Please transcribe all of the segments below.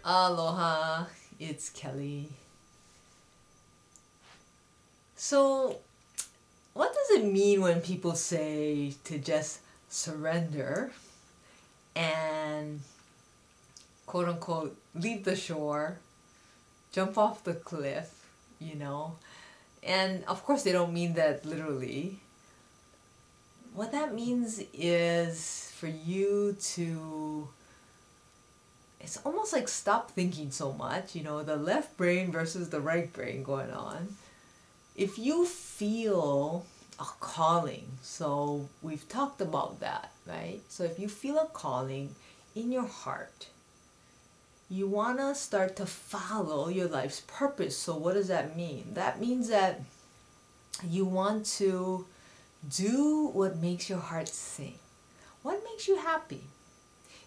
Aloha, it's Kelly. So, what does it mean when people say to just surrender and quote unquote leave the shore, jump off the cliff, And of course, they don't mean that literally. What that means is for you to, it's almost like stop thinking so much, the left brain versus the right brain going on. If you feel a calling, so we've talked about that, right? So if you feel a calling in your heart, you want to start to follow your life's purpose. So what does that mean? That means that you want to do what makes your heart sing. What makes you happy?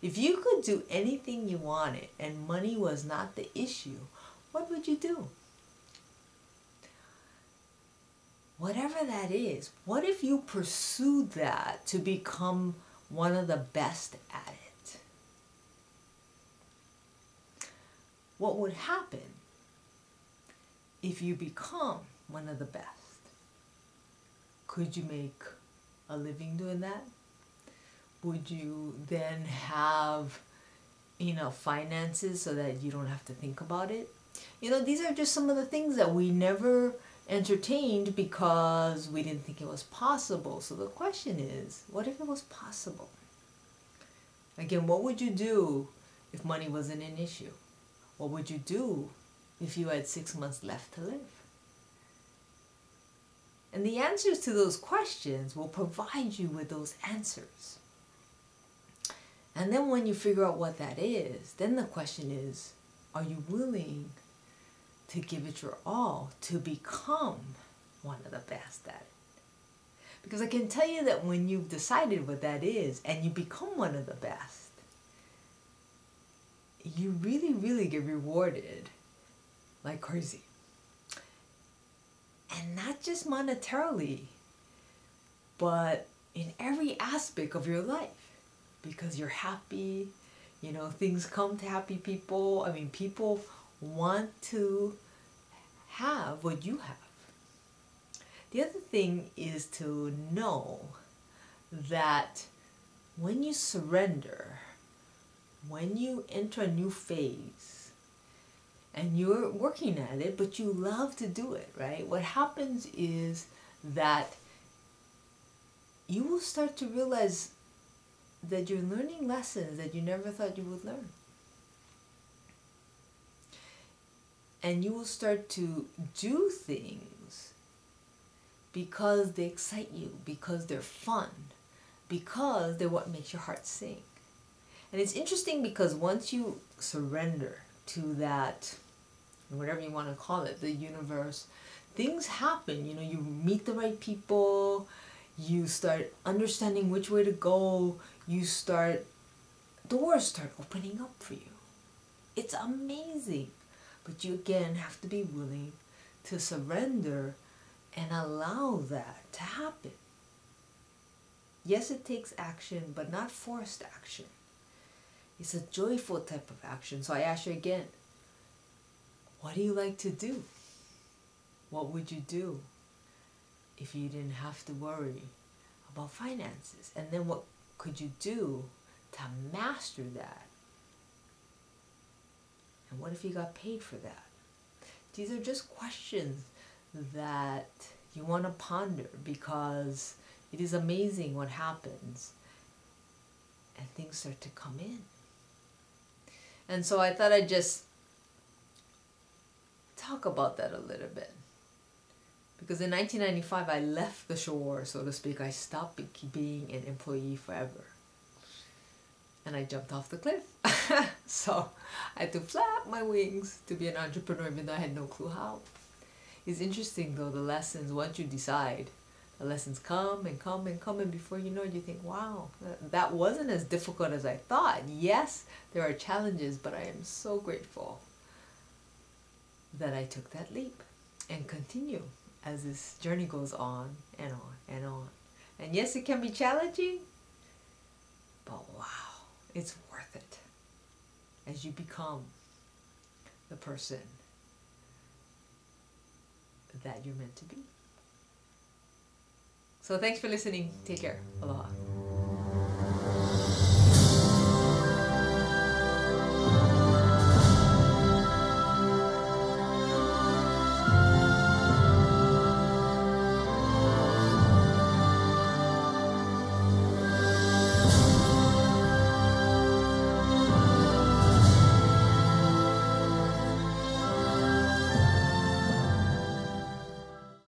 If you could do anything you wanted and money was not the issue, what would you do? Whatever that is, what if you pursued that to become one of the best at it? What would happen if you become one of the best? Could you make a living doing that? Would you then have enough finances so that you don't have to think about it? These are just some of the things that we never entertained because we didn't think it was possible. So the question is, what if it was possible? Again, what would you do if money wasn't an issue? What would you do if you had 6 months left to live? And the answers to those questions will provide you with those answers. And then when you figure out what that is, then the question is, are you willing to give it your all to become one of the best at it? Because I can tell you that when you've decided what that is and you become one of the best, you really, really get rewarded like crazy. And not just monetarily, but in every aspect of your life. Because you're happy, things come to happy people. I mean, people want to have what you have. The other thing is to know that when you surrender, when you enter a new phase, and you're working at it, but you love to do it, right? What happens is that you will start to realize that you're learning lessons that you never thought you would learn. And you will start to do things because they excite you, because they're fun, because they're what makes your heart sing. And it's interesting because once you surrender to that, whatever you want to call it, the universe, things happen. You meet the right people, you start understanding which way to go, doors start opening up for you. It's amazing. But you again have to be willing to surrender and allow that to happen. Yes, it takes action, but not forced action. It's a joyful type of action. So I ask you again, what do you like to do? What would you do if you didn't have to worry about finances? And then what could you do to master that? And what if you got paid for that? These are just questions that you want to ponder, because it is amazing what happens and things start to come in. And so I thought I'd just talk about that a little bit. Because in 1995, I left the shore, so to speak. I stopped being an employee forever. And I jumped off the cliff. So I had to flap my wings to be an entrepreneur, even though I had no clue how. It's interesting though, the lessons, once you decide, the lessons come and come and come, and before you know it, you think, wow, that wasn't as difficult as I thought. Yes, there are challenges, but I am so grateful that I took that leap and continue as this journey goes on and on and on. And yes, it can be challenging, but wow, it's worth it as you become the person that you're meant to be. So thanks for listening. Take care. Aloha.